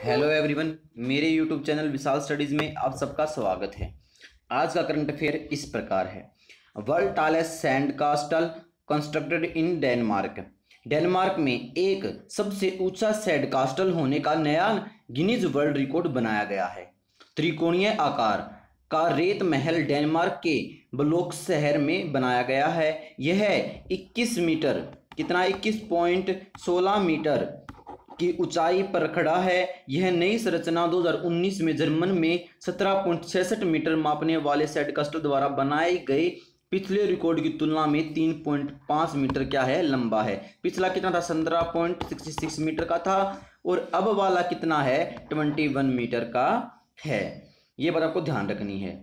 Hello everyone, मेरे YouTube channel विशाल studies में आप सबका स्वागत है। आज का करंट अफेयर इस प्रकार है। World tallest sand कास्टल constructed in Denmark. Denmark में एक सबसे ऊंचा सैंड कास्टल होने का नया गिनीज वर्ल्ड रिकॉर्ड बनाया गया है। त्रिकोणीय आकार का रेत महल डेनमार्क के ब्लोक शहर में बनाया गया है। यह 21 मीटर 21.16 मीटर की ऊंचाई पर खड़ा है। यह नई संरचना 2019 में जर्मन में 17.66 मीटर मापने वाले सैंड कास्टल द्वारा बनाए गए पिछले रिकॉर्ड की तुलना में 3.5 मीटर लंबा है। पिछला कितना था? 17.66 मीटर का था और अब वाला कितना है? 21 मीटर का है। ये बात आपको ध्यान रखनी है।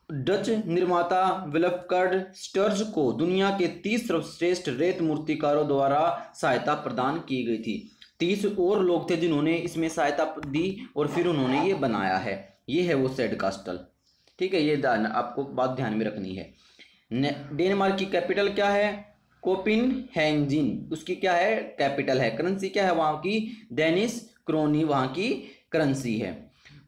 डच निर्माता विल्फ्रेड स्टर्ज को दुनिया के 30 सर्वश्रेष्ठ रेत मूर्तिकारों द्वारा सहायता प्रदान की गई थी। 30 और लोग थे जिन्होंने इसमें सहायता दी और फिर उन्होंने ये बनाया है। ये है वो सैंड कास्टल। ठीक है, ये आपको बात ध्यान में रखनी है। डेनमार्क की कैपिटल क्या है? कोपेनहेगन उसकी क्या है? कैपिटल है। करेंसी क्या है वहाँ की? डेनिश क्रोनी वहाँ की करेंसी है।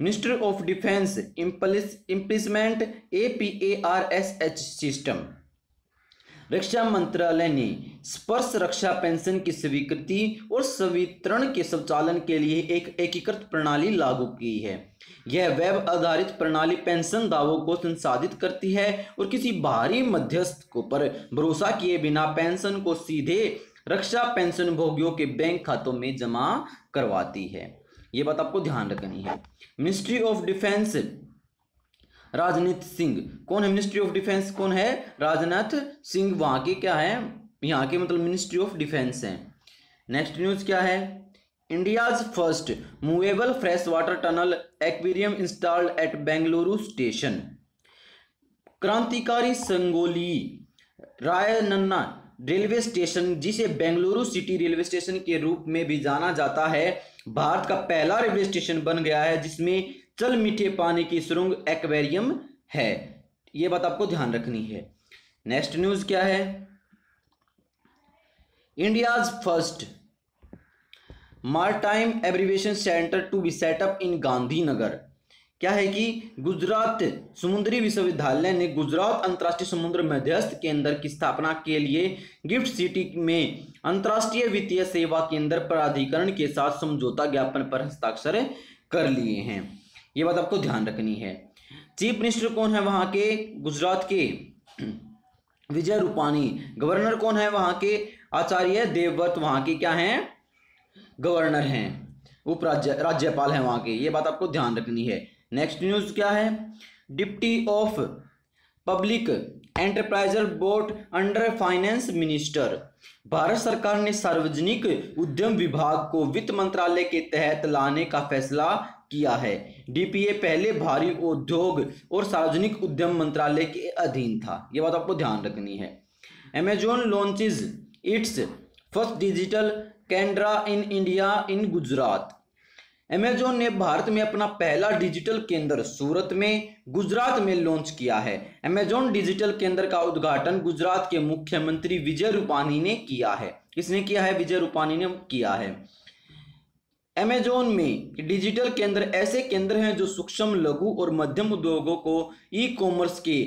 Ministry of defence implements APARSH system. रक्षा मंत्रालय ने स्पर्श रक्षा पेंशन की स्वीकृति और संवितरण के संचालन के लिए एक एकीकृत प्रणाली लागू की है। यह वेब आधारित प्रणाली पेंशन दावों को संसाधित करती है और किसी बाहरी मध्यस्थ को पर भरोसा किए बिना पेंशन को सीधे रक्षा पेंशन भोगियों के बैंक खातों में जमा करवाती है। ये बात आपको ध्यान रखनी है। Ministry of defence Rajnath Singh. कौन है मिनिस्ट्री ऑफ डिफेंस? कौन है? राजनाथ सिंह वहाँ के क्या है? यहाँ के मतलब मिनिस्ट्री ऑफ डिफेंस है। नेक्स्ट न्यूज़ क्या है? India's first movable fresh water tunnel aquarium installed eight Bengaluru station. क्रांतिकारी संगोली रायन्ना रेलवे स्टेशन, जिसे बेंगलुरु सिटी रेलवे स्टेशन के रूप में भी जाना जाता है, भारत का पहला रेलवे स्टेशन बन गया है जिसमें चल मीठे पानी की सुरंग एक्वेरियम है। यह बात आपको ध्यान रखनी है। नेक्स्ट न्यूज क्या है? India's first maritime arbitration centre to be set up in Gandhinagar. क्या है कि गुजरात समुद्री विश्वविद्यालय ने गुजरात अंतर्राष्ट्रीय समुद्र मध्यस्थ केंद्र की स्थापना के लिए गिफ्ट सिटी में अंतर्राष्ट्रीय वित्तीय सेवा केंद्र प्राधिकरण के साथ समझौता ज्ञापन पर हस्ताक्षर कर लिए हैं। ये बात आपको ध्यान रखनी है। चीफ मिनिस्टर कौन है वहां के? गुजरात के विजय रूपानी। गवर्नर कौन है वहां के? आचार्य देवव्रत वहां के क्या हैं? गवर्नर हैं। राज्यपाल हैं वहां के। ये बात आपको ध्यान रखनी है। नेक्स्ट न्यूज क्या है? Deputy of public enterprises board under finance minister. Bharat सरकार ने सार्वजनिक उद्यम विभाग को वित्त मंत्रालय के तहत लाने का फैसला किया है। DPA पहले भारी उद्योग और सार्वजनिक उद्यम मंत्रालय के अधीन था। यह बात आपको ध्यान रखनी है। Amazon launches its first digital kendra in India in Gujarat. Amazon ने भारत में अपना पहला डिजिटल केंद्र सूरत में गुजरात में लॉन्च किया है। अमेजोन डिजिटल केंद्र का उद्घाटन गुजरात के मुख्यमंत्री विजय रूपानी ने किया है। किसने किया है? विजय रूपानी ने किया है। अमेजोन में डिजिटल केंद्र ऐसे केंद्र हैं जो सूक्ष्म लघु और मध्यम उद्योगों को ई कॉमर्स के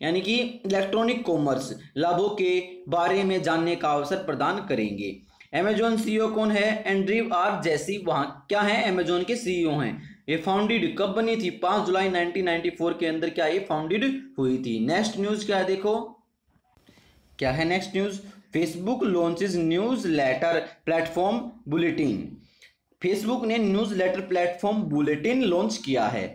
यानी कि इलेक्ट्रॉनिक कॉमर्स लाभों के बारे में जानने का अवसर प्रदान करेंगे। अमेजोन CEO कौन है? एंड्रयू आर जैसी वहां क्या है? अमेजोन के CEO हैं। ये फाउंडेड कब बनी थी? 5 जुलाई 1994 के अंदर क्या ये फाउंडेड हुई थी। नेक्स्ट न्यूज क्या है? देखो क्या है next news? Facebook launches newsletter platform bulletin. Facebook ने newsletter platform bulletin launch किया है।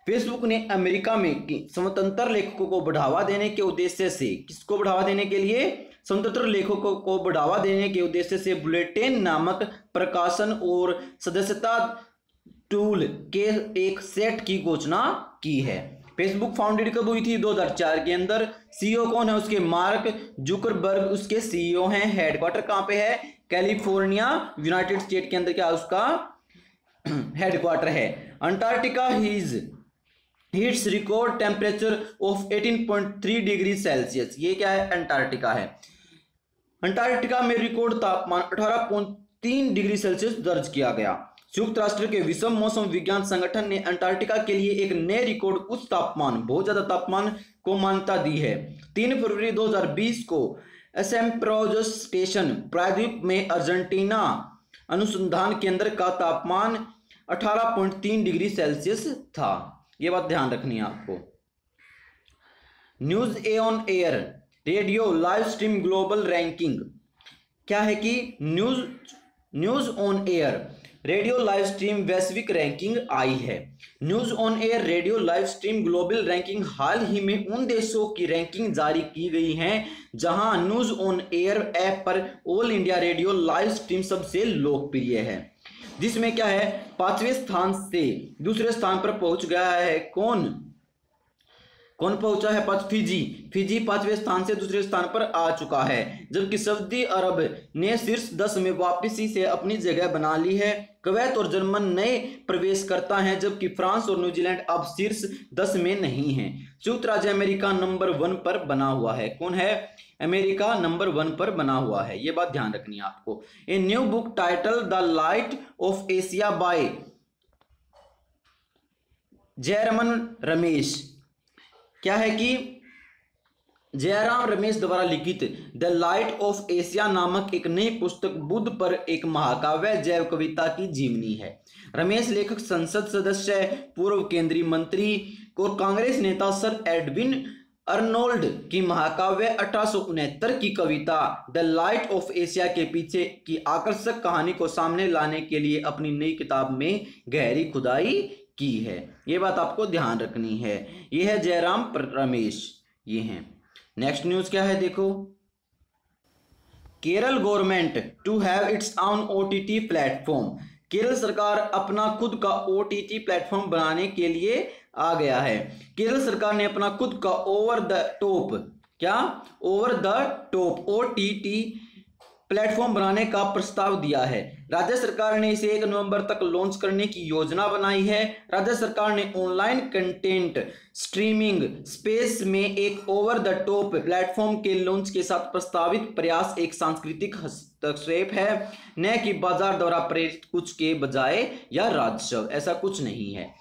फेसबुक ने अमेरिका में स्वतंत्र लेखकों को बढ़ावा देने के उद्देश्य से, किसको बढ़ावा देने के लिए? स्वतंत्र लेखकों को बढ़ावा देने के उद्देश्य से बुलेटिन नामक प्रकाशन और सदस्यता टूल के एक सेट की घोषणा की है। फेसबुक फाउंडेड कब हुई थी? 2004 के अंदर। CEO कौन है उसके? मार्क जुकरबर्ग उसके CEO हैं। हेडक्वार्टर कहाँ पे है? कैलिफोर्निया यूनाइटेड स्टेट के अंदर क्या उसका हेडक्वार्टर है। Antarctica heats record temperature of 18.3 degree Celsius. ये क्या है? अंटार्कटिका है। अंटार्कटिका में रिकॉर्ड तापमान 18.3 डिग्री सेल्सियस दर्ज किया गया। संयुक्त राष्ट्र के विश्व मौसम विज्ञान संगठन ने अंटार्कटिका के लिए एक नए रिकॉर्ड उच्च तापमान, बहुत ज्यादा तापमान को मान्यता दी है। 3 फरवरी 2020 को एसेम्प्रोजस स्टेशन प्रायद्वीप में अर्जेंटीना अनुसंधान केंद्र का तापमान 18.3 डिग्री सेल्सियस था। ये बात ध्यान रखनी है आपको। News on air radio live stream global ranking. क्या है कि news on air radio live stream वैश्विक रैंकिंग आई है। News on air radio live stream global ranking हाल ही में उन देशों की रैंकिंग जारी की गई है जहां न्यूज ऑन एयर ऐप पर all India radio live stream सबसे लोकप्रिय है, जिसमें क्या है 5वें स्थान से दूसरे स्थान पर पहुंच गया है। कौन पहुंचा है? फिजी 5वें स्थान से दूसरे स्थान पर आ चुका है, जबकि सऊदी अरब ने शीर्ष 10 में वापसी से अपनी जगह बना ली है। कुवैत और जर्मन नए प्रवेश करता है, जबकि फ्रांस और न्यूजीलैंड अब शीर्ष 10 में नहीं है। संयुक्त राज्य अमेरिका नंबर 1 पर बना हुआ है। कौन है? अमेरिका नंबर 1 पर बना हुआ है। ये बात ध्यान रखनी है आपको। A new book title the light of Asia by Jairam Ramesh. क्या है कि जयराम रमेश द्वारा लिखित द लाइट ऑफ एशिया नामक एक नई पुस्तक बुद्ध पर एक महाकाव्य जैव कविता की जीवनी है। रमेश लेखक, संसद सदस्य, पूर्व केंद्रीय मंत्री और कांग्रेस नेता सर एडविन अर्नोल्ड की महाकाव्य 1869 की कविता द लाइट ऑफ एशिया के पीछे की आकर्षक कहानी को सामने लाने के लिए अपनी नई किताब में गहरी खुदाई की है। ये बात आपको ध्यान रखनी है। ये है जयराम रमेश, ये हैं। नेक्स्ट न्यूज क्या है देखो। Kerala government to have its on OTT platform. Kerala सरकार अपना खुद का OTT प्लेटफॉर्म बनाने के लिए आ गया है। केरल सरकार ने अपना खुद का over the top OTT platform बनाने का प्रस्ताव दिया है। राज्य सरकार ने इसे 1 नवंबर तक लॉन्च करने की योजना बनाई है। राज्य सरकार ने ऑनलाइन कंटेंट स्ट्रीमिंग स्पेस में एक ओवर द टॉप प्लेटफॉर्म के लॉन्च के साथ प्रस्तावित प्रयास एक सांस्कृतिक हस्तक्षेप है, न कि बाजार द्वारा प्रेरित कुछ के बजाय या राजस्व। ऐसा कुछ नहीं है।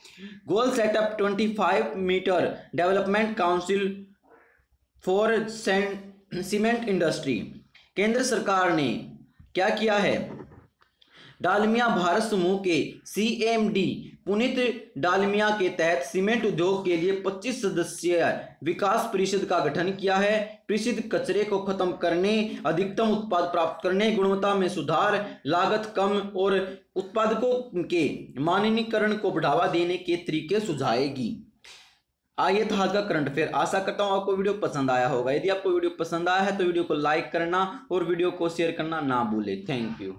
Goal set up 25 metre development council for cement industry. केंद्र सरकार ने क्या किया है? डालमिया भारत समूह के CMD पुनीत डालमिया के तहत सीमेंट उद्योग के लिए 25 सदस्यीय विकास परिषद का गठन किया है। परिषद कचरे को खत्म करने, अधिकतम उत्पाद प्राप्त करने, गुणवत्ता में सुधार, लागत कम और उत्पादकों के मानकीकरण को बढ़ावा देने के तरीके सुझाएगी। आइए था आज का करंट अफेयर। आशा करता हूँ आपको वीडियो पसंद आया होगा। यदि आपको वीडियो पसंद आया है तो वीडियो को लाइक करना और वीडियो को शेयर करना ना भूले। Thank you.